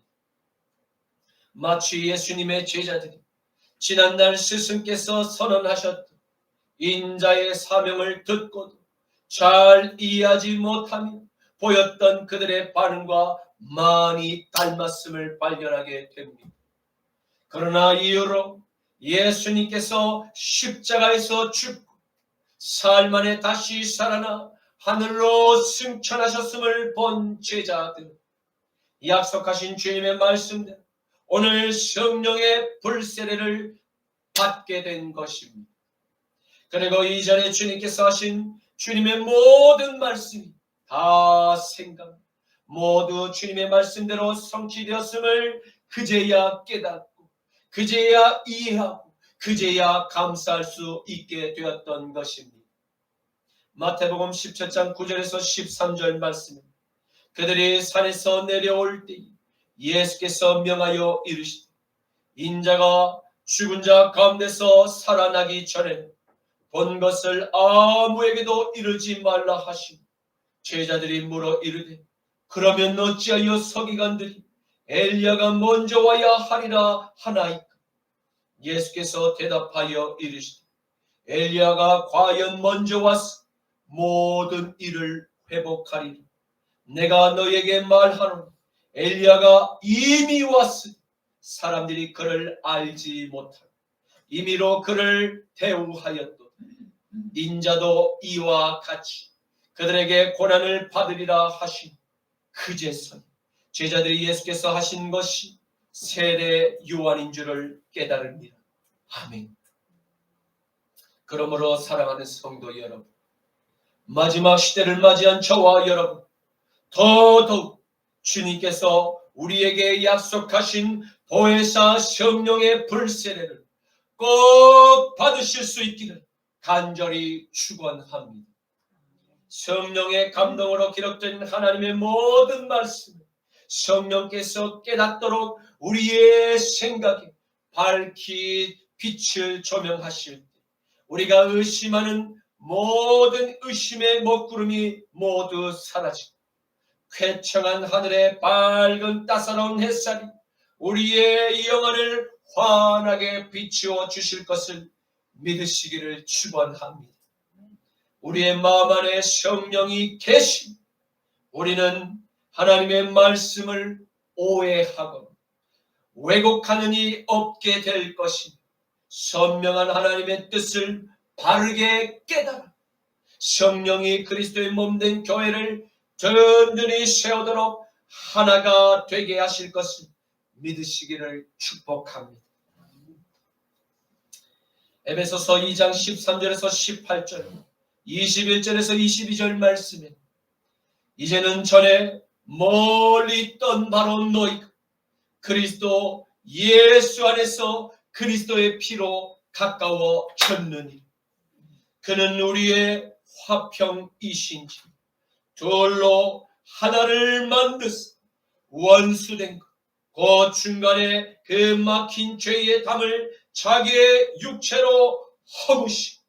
마치 예수님의 제자들이 지난날 스승께서 선언하셨던 인자의 사명을 듣고도 잘 이해하지 못하며 보였던 그들의 반응과 많이 닮았음을 발견하게 됩니다. 그러나 이후로 예수님께서 십자가에서 죽고 사흘 만에 다시 살아나 하늘로 승천하셨음을 본 제자들, 약속하신 주님의 말씀대로 오늘 성령의 불세례를 받게 된 것입니다. 그리고 이전에 주님께서 하신 주님의 모든 말씀이 다 생각, 모두 주님의 말씀대로 성취되었음을 그제야 깨닫고 그제야 이해하고 그제야 감사할 수 있게 되었던 것입니다. 마태복음 17장 9절에서 13절 말씀입니다. 그들이 산에서 내려올 때 예수께서 명하여 이르시되 인자가 죽은 자 가운데서 살아나기 전에 본 것을 아무에게도 이르지 말라 하시고 제자들이 물어 이르되 그러면 어찌하여 서기관들이 엘리야가 먼저 와야 하리라 하나이까? 예수께서 대답하여 이르시되 엘리야가 과연 먼저 와서 모든 일을 회복하리니 내가 너에게 말하노니 엘리야가 이미 왔으니 사람들이 그를 알지 못하고 임의로 그를 대우하였도다. 인자도 이와 같이 그들에게 고난을 받으리라 하시니 그제서야 제자들이 예수께서 하신 것이 세례 요한인 줄을 깨달습니다. 아멘. 그러므로 사랑하는 성도 여러분, 마지막 시대를 맞이한 저와 여러분, 더더욱 주님께서 우리에게 약속하신 보혜사 성령의 불세례를 꼭 받으실 수 있기를 간절히 축원합니다. 성령의 감동으로 기록된 하나님의 모든 말씀을 성령께서 깨닫도록 우리의 생각에 밝히 빛을 조명하실 때 우리가 의심하는 모든 의심의 먹구름이 모두 사라지고 쾌청한 하늘의 밝은 따사로운 햇살이 우리의 영혼을 환하게 비추어 주실 것을 믿으시기를 축원합니다. 우리의 마음 안에 성령이 계시 우리는 하나님의 말씀을 오해하고 왜곡하는 일이 없게 될 것이니 선명한 하나님의 뜻을 바르게 깨달아 성령이 그리스도의 몸된 교회를 든든히 세우도록 하나가 되게 하실 것을 믿으시기를 축복합니다. 에베소서 2장 13절에서 18절 21절에서 22절 말씀에 이제는 전에 멀리 있던 바로 너희가 그리스도 예수 안에서 그리스도의 피로 가까워졌느니 그는 우리의 화평이신지 둘로 하나를 만드사 원수된 것 그 중간에 그 막힌 죄의 담을 자기의 육체로 허무시고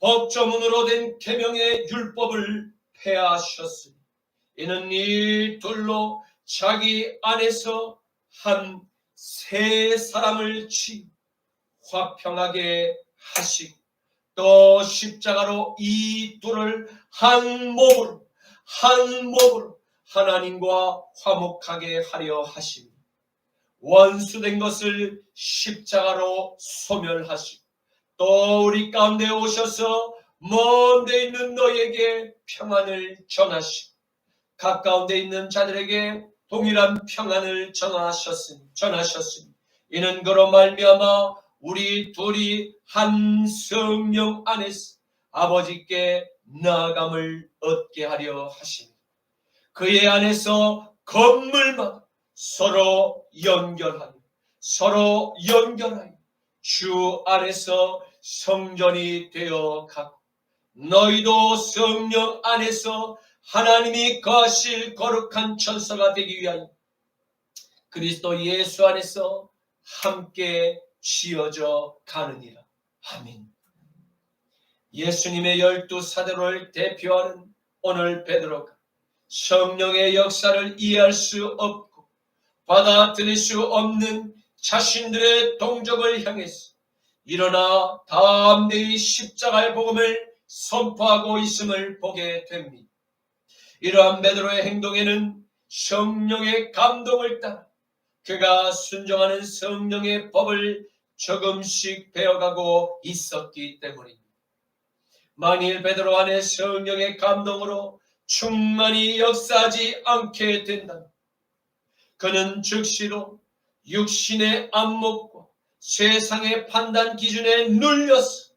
법조문으로 된 계명의 율법을 폐하셨으니 이는 이 둘로 자기 안에서 한 새 사람을 치 화평하게 하시고 또 십자가로 이 둘을 한 몸으로 하나님과 화목하게 하려 하시니 원수된 것을 십자가로 소멸하시고 또 우리 가운데 오셔서 먼 데 있는 너희에게 평안을 전하시고 가까운 데 있는 자들에게 동일한 평안을 전하셨으니 이는 그로 말미암아 우리 둘이 한 성령 안에서 아버지께 나아감을 얻게 하려 하시니 그의 안에서 건물마다 서로 연결하여 주 안에서 성전이 되어 가고 너희도 성령 안에서 하나님이 거하실 거룩한 천사가 되기 위하여 그리스도 예수 안에서 함께 지어져 가느니라. 아멘. 예수님의 12사도를 대표하는 오늘 베드로가 성령의 역사를 이해할 수 없고 받아들일 수 없는 자신들의 동족을 향해서 일어나 담대히 십자가의 복음을 선포하고 있음을 보게 됩니다. 이러한 베드로의 행동에는 성령의 감동을 따라 그가 순종하는 성령의 법을 조금씩 배워가고 있었기 때문입니다. 만일 베드로 안에 성령의 감동으로 충만히 역사하지 않게 된다면 그는 즉시로 육신의 안목과 세상의 판단 기준에 눌려서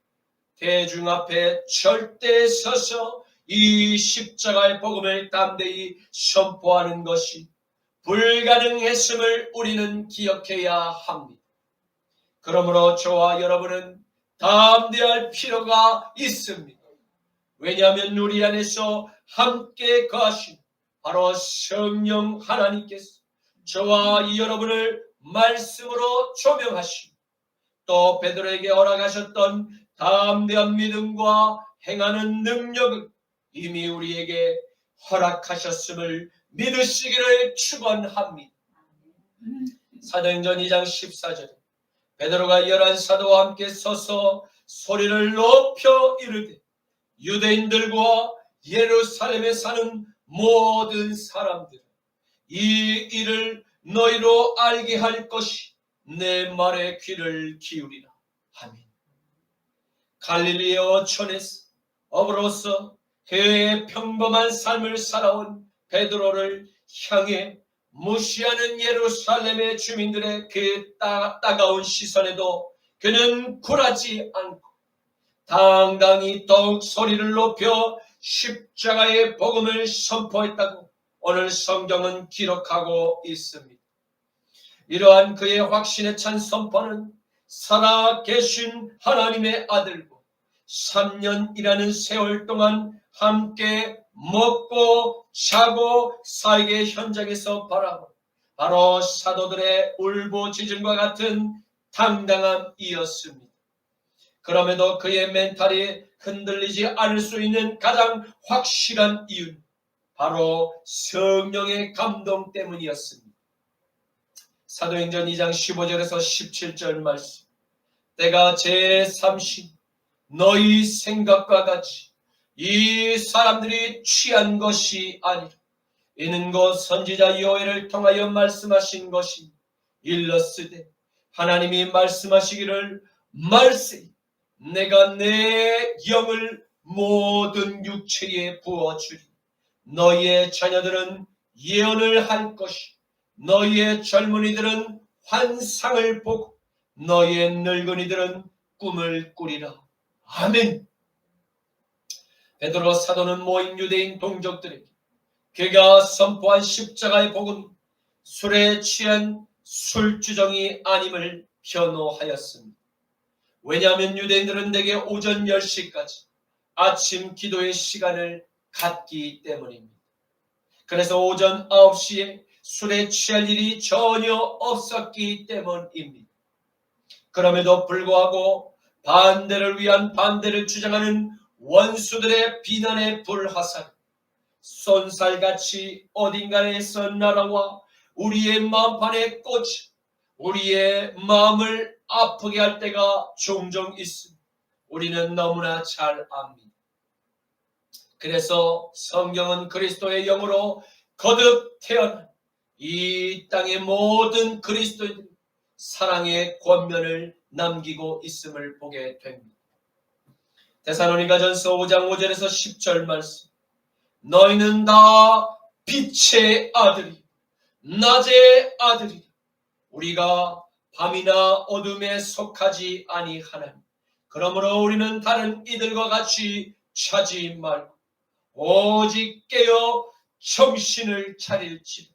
대중 앞에 절대 서서 이 십자가의 복음을 담대히 선포하는 것이 불가능했음을 우리는 기억해야 합니다. 그러므로 저와 여러분은 담대할 필요가 있습니다. 왜냐하면 우리 안에서 함께 거하신 바로 성령 하나님께서 저와 여러분을 말씀으로 조명하시고 또 베드로에게 허락하셨던 담대한 믿음과 행하는 능력을 이미 우리에게 허락하셨음을 믿으시기를 축원합니다. 사도행전 2장 14절에 베드로가 11사도와 함께 서서 소리를 높여 이르되 유대인들과 예루살렘에 사는 모든 사람들 이 일을 너희로 알게 할 것이 내 말에 귀를 기울이라. 아멘. 갈릴리 어촌에서 어부로서 그의 평범한 삶을 살아온 베드로를 향해 무시하는 예루살렘의 주민들의 그 따가운 시선에도 그는 굴하지 않고 당당히 더욱 소리를 높여 십자가의 복음을 선포했다고 오늘 성경은 기록하고 있습니다. 이러한 그의 확신에 찬 선포는 살아계신 하나님의 아들과 3년이라는 세월 동안 함께 먹고 자고 살게 현장에서 바라본 바로 사도들의 울부짖음과 같은 당당함이었습니다. 그럼에도 그의 멘탈이 흔들리지 않을 수 있는 가장 확실한 이유는 바로 성령의 감동 때문이었습니다. 사도행전 2장 15절에서 17절 말씀, 때가 제3신 너희 생각과 같이 이 사람들이 취한 것이 아니라 이는 곧 선지자 요엘을 통하여 말씀하신 것이 일렀으되 하나님이 말씀하시기를 말세 내가 내 영을 모든 육체에 부어주리. 너희의 자녀들은 예언을 할 것이 너희의 젊은이들은 환상을 보고 너희의 늙은이들은 꿈을 꾸리라. 아멘. 베드로 사도는 모인 유대인 동족들에게 그가 선포한 십자가의 복음이 술에 취한 술주정이 아님을 변호하였습니다. 왜냐하면 유대인들은 대개 오전 10시까지 아침 기도의 시간을 갖기 때문입니다. 그래서 오전 9시에 술에 취할 일이 전혀 없었기 때문입니다. 그럼에도 불구하고 반대를 위한 반대를 주장하는 원수들의 비난에 불화살 쏜살같이 어딘가에서 날아와 우리의 마음판에 꽂혀 우리의 마음을 아프게 할 때가 종종 있습니다. 우리는 너무나 잘 압니다. 그래서 성경은 그리스도의 영으로 거듭 태어난 이 땅의 모든 그리스도인들이 사랑의 권면을 남기고 있음을 보게 됩니다. 데살로니가전서 5장 5절에서 10절 말씀, 너희는 다 빛의 아들이 낮의 아들이라. 우리가 밤이나 어둠에 속하지 아니하나니 그러므로 우리는 다른 이들과 같이 자지 말고 오직 깨어 정신을 차릴지라.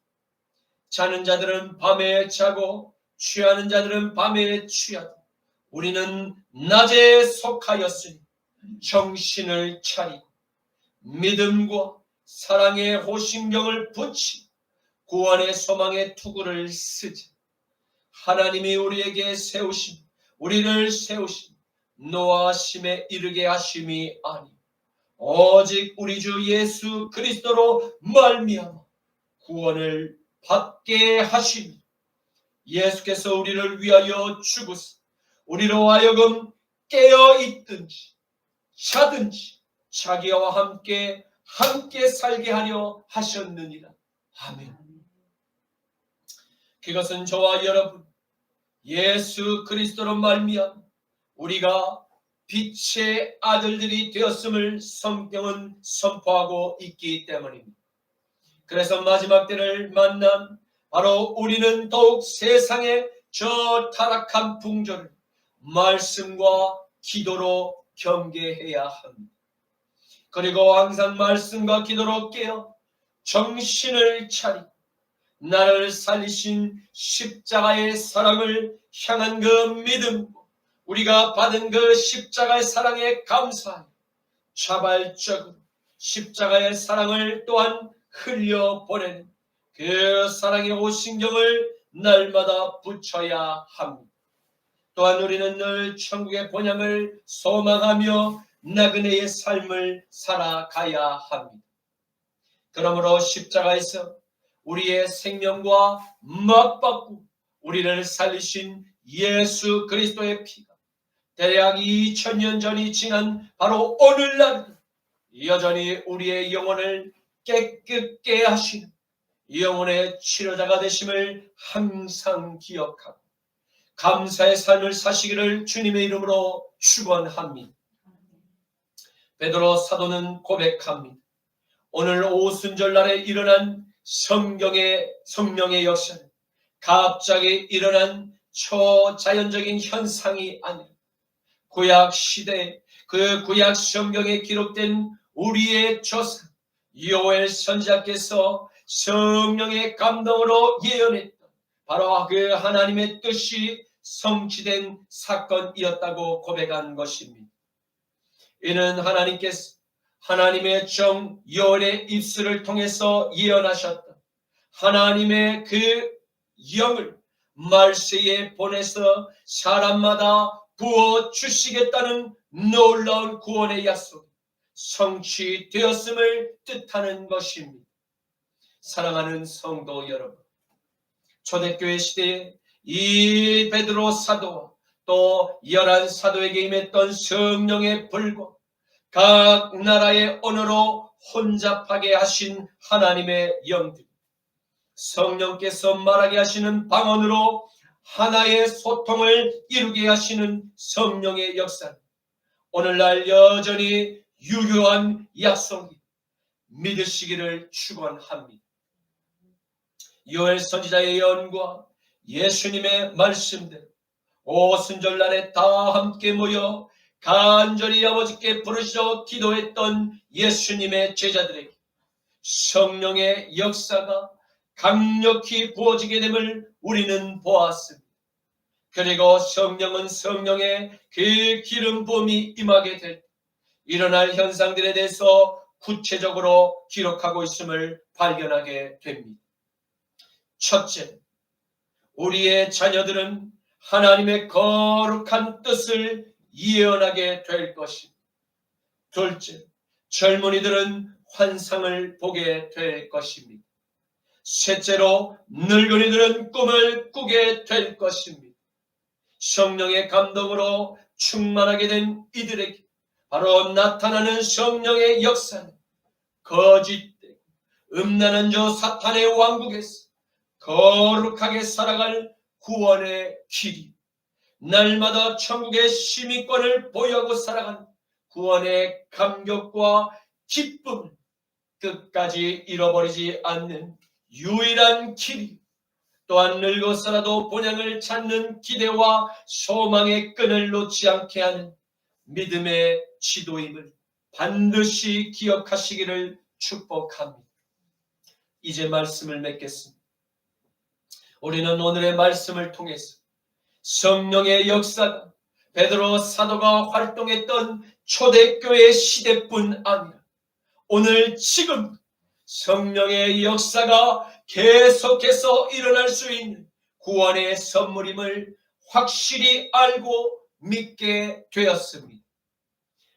자는 자들은 밤에 자고 취하는 자들은 밤에 취하다. 우리는 낮에 속하였으니 정신을 차리고 믿음과 사랑의 호심경을 붙이 구원의 소망의 투구를 쓰자. 하나님이 우리에게 세우신 우리를 세우신 노하심에 이르게 하심이 아니 오직 우리 주 예수 그리스도로 말미암아 구원을 받게 하시니 예수께서 우리를 위하여 죽으사 우리로 하여금 깨어 있든지 자든지 자기와 함께 살게 하려 하셨느니라. 아멘. 그것은 저와 여러분 예수 그리스도로 말미암아 우리가 빛의 아들들이 되었음을 성경은 선포하고 있기 때문입니다. 그래서 마지막 때를 만난 바로 우리는 더욱 세상의 저 타락한 풍조를 말씀과 기도로 경계해야 합니다. 그리고 항상 말씀과 기도로 깨어 정신을 차리고 나를 살리신 십자가의 사랑을 향한 그 믿음, 우리가 받은 그 십자가의 사랑에 감사하여 자발적으로 십자가의 사랑을 또한 흘려보내는 그 사랑의 오신경을 날마다 붙여야 합니다. 또한 우리는 늘 천국의 본향을 소망하며 나그네의 삶을 살아가야 합니다. 그러므로 십자가에서 우리의 생명과 맞받고 우리를 살리신 예수 그리스도의 피가 대략 2000년 전이 지난 바로 오늘날 여전히 우리의 영혼을 깨끗게 하시는 영혼의 치료자가 되심을 항상 기억하고 감사의 삶을 사시기를 주님의 이름으로 축원합니다. 베드로 사도는 고백합니다. 오늘 오순절날에 일어난 성령의 역사는 갑자기 일어난 초자연적인 현상이 아니라 구약 시대에 그 구약 성경에 기록된 우리의 조상 요엘 선지자께서 성령의 감동으로 예언했던 바로 그 하나님의 뜻이 성취된 사건이었다고 고백한 것입니다. 이는 하나님께서 하나님의 종 요엘의 입술을 통해서 예언하셨던 하나님의 그 영을 말세에 보내서 사람마다 부어 주시겠다는 놀라운 구원의 약속이 성취되었음을 뜻하는 것입니다. 사랑하는 성도 여러분, 초대교회 시대에 이 베드로 사도와 또 11 사도에게 임했던 성령의 불과 각 나라의 언어로 혼잡하게 하신 하나님의 영들, 성령께서 말하게 하시는 방언으로 하나의 소통을 이루게 하시는 성령의 역사, 오늘날 여전히 유효한 약속이 믿으시기를 축원합니다. 요엘 선지자의 예언과 예수님의 말씀대로 오순절날에 다 함께 모여 간절히 아버지께 부르짖어 기도했던 예수님의 제자들에게 성령의 역사가 강력히 부어지게 됨을 우리는 보았습니다. 그리고 성령은 성령의 그 기름 부음이 임하게 될 때 일어날 현상들에 대해서 구체적으로 기록하고 있음을 발견하게 됩니다. 첫째, 우리의 자녀들은 하나님의 거룩한 뜻을 예언하게 될 것입니다. 둘째, 젊은이들은 환상을 보게 될 것입니다. 셋째로, 늙은이들은 꿈을 꾸게 될 것입니다. 성령의 감동으로 충만하게 된 이들에게 바로 나타나는 성령의 역사는 거짓되고 음란한 저 사탄의 왕국에서 거룩하게 살아갈 구원의 길이, 날마다 천국의 시민권을 보유하고 살아가는 구원의 감격과 기쁨을 끝까지 잃어버리지 않는 유일한 길이, 또한 늙어서라도 본향을 찾는 기대와 소망의 끈을 놓지 않게 하는 믿음의 지도임을 반드시 기억하시기를 축복합니다. 이제 말씀을 맺겠습니다. 우리는 오늘의 말씀을 통해서 성령의 역사가 베드로 사도가 활동했던 초대교회 시대뿐 아니라 오늘 지금 성령의 역사가 계속해서 일어날 수 있는 구원의 선물임을 확실히 알고 믿게 되었습니다.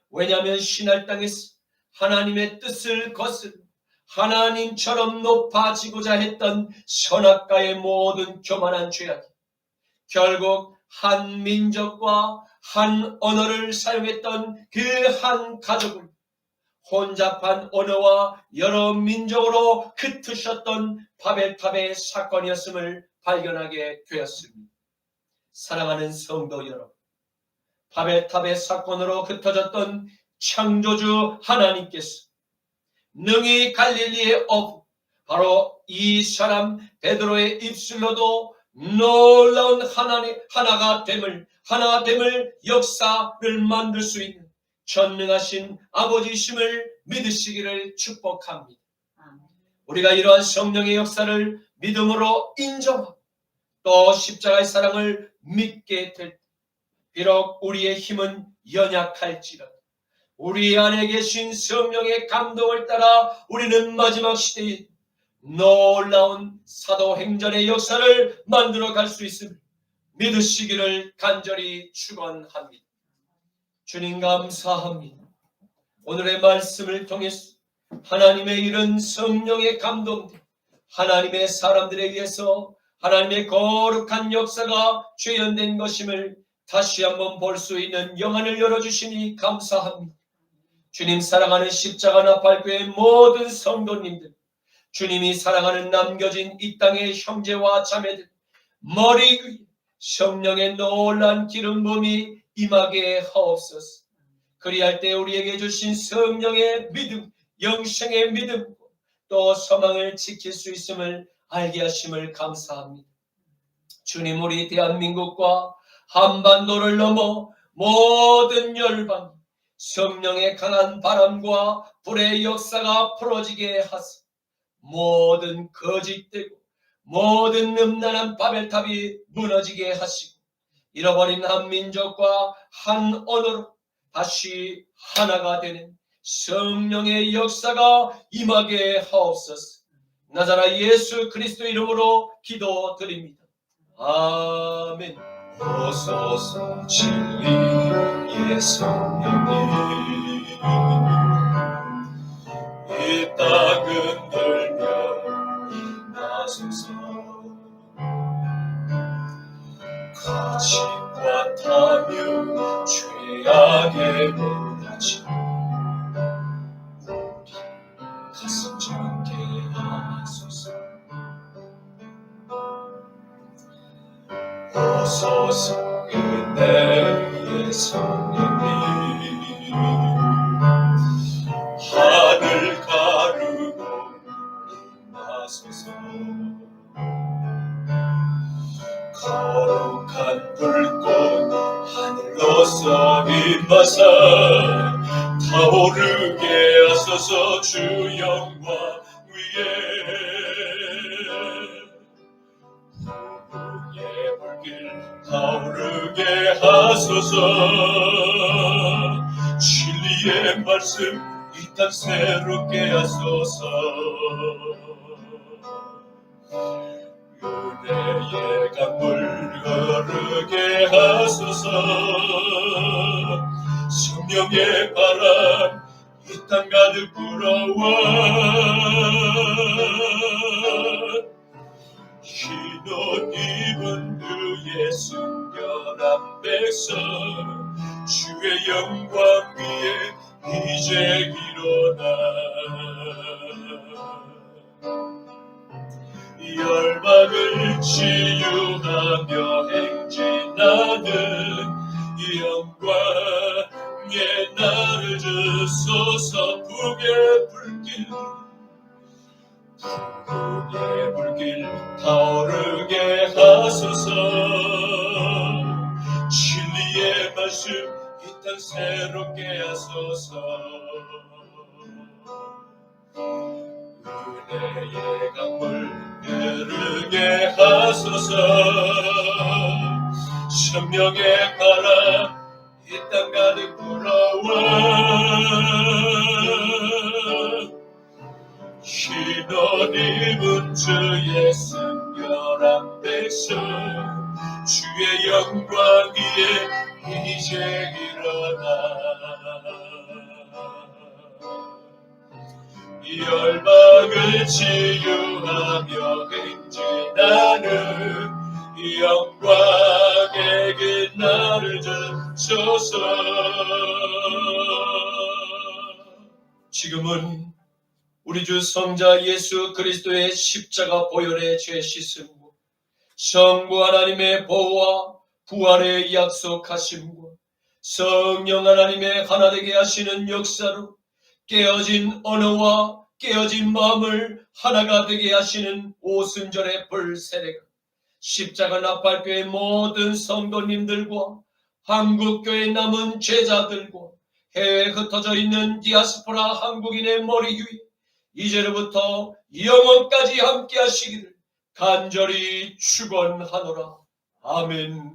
왜냐하면 신할 땅에서 하나님의 뜻을 거스르 하나님처럼 높아지고자 했던 선악가의 모든 교만한 죄악이 결국 한 민족과 한 언어를 사용했던 그 한 가족을 혼잡한 언어와 여러 민족으로 흩으셨던 바벨탑의 사건이었음을 발견하게 되었습니다. 사랑하는 성도 여러분, 바벨탑의 사건으로 흩어졌던 창조주 하나님께서 능히 갈릴리의 어부 바로 이 사람 베드로의 입술로도 놀라운 하나가 됨을 역사를 만들 수 있는 전능하신 아버지심을 믿으시기를 축복합니다. 우리가 이러한 성령의 역사를 믿음으로 인정하고 또 십자가의 사랑을 믿게 될 때 비록 우리의 힘은 연약할지라도 우리 안에 계신 성령의 감동을 따라 우리는 마지막 시대에 놀라운 사도행전의 역사를 만들어 갈 수 있음을 믿으시기를 간절히 축원합니다. 주님 감사합니다. 오늘의 말씀을 통해서 하나님의 이런 성령의 감동들, 하나님의 사람들에 의해서 하나님의 거룩한 역사가 재현된 것임을 다시 한번 볼 수 있는 영안을 열어주시니 감사합니다. 주님 사랑하는 십자가 나팔교회 모든 성도님들, 주님이 사랑하는 남겨진 이 땅의 형제와 자매들 머리 위에 성령의 놀란 기름 부음이 임하게 하옵소서. 그리할 때 우리에게 주신 성령의 믿음, 영생의 믿음, 또 소망을 지킬 수 있음을 알게 하심을 감사합니다. 주님, 우리 대한민국과 한반도를 넘어 모든 열방 성령의 강한 바람과 불의 역사가 풀어지게 하사 모든 거짓되고 모든 음란한 바벨탑이 무너지게 하시고 잃어버린 한 민족과 한 언어로 다시 하나가 되는 성령의 역사가 임하게 하옵소서. 나자라 예수 그리스도 이름으로 기도드립니다. 아멘. 오소서 진리의 성령님 이 땅은 들며 임하소서. 거짓과 탐욕 죄악에 몰아쳐 우리 가슴 정케 하소서. 오소서 은혜의 성령님 하늘 가르고 임하소서. 거룩한 불꽃 하늘로서 임하사 타오르게 하소서. 주 영광 위에 후의 불길 타오르게 하소서. 진리의 말씀 이 땅 새롭게 하소서. 은혜의 강물 흐르게 하소서. 성령의 바람 이 땅 가득 불어와 흰 옷 입은 그의 순결한 백성 주의 영광 위에 이제 일어나 열방을 치유하며 행진하는 영광의 나를 주소서. 북의 불길 북의 불길 타오르게 하소서. 진리의 말씀 이 땅 새롭게 하소서. 은혜의 강물 흐르게 하소서. 생명의 바람 이 땅 가득 불어와 흰 옷 입은 주의 순결한 백성 주의 영광 위에 이제 일어나 열방을 치유하며 행진하는 영광의 그 나를 주소서. 지금은 우리 주 성자 예수 그리스도의 십자가 보혈의 죄 씻음과 성부 하나님의 보호와 부활의 약속하심과 성령 하나님의 하나 되게 하시는 역사로 깨어진 언어와 깨어진 마음을 하나가 되게 하시는 오순절의 불세례가 십자가 나팔교회 모든 성도님들과 한국교회 남은 제자들과 해외에 흩어져 있는 디아스포라 한국인의 머리 위에 이제로부터 영원까지 함께 하시기를 간절히 축원하노라. 아멘.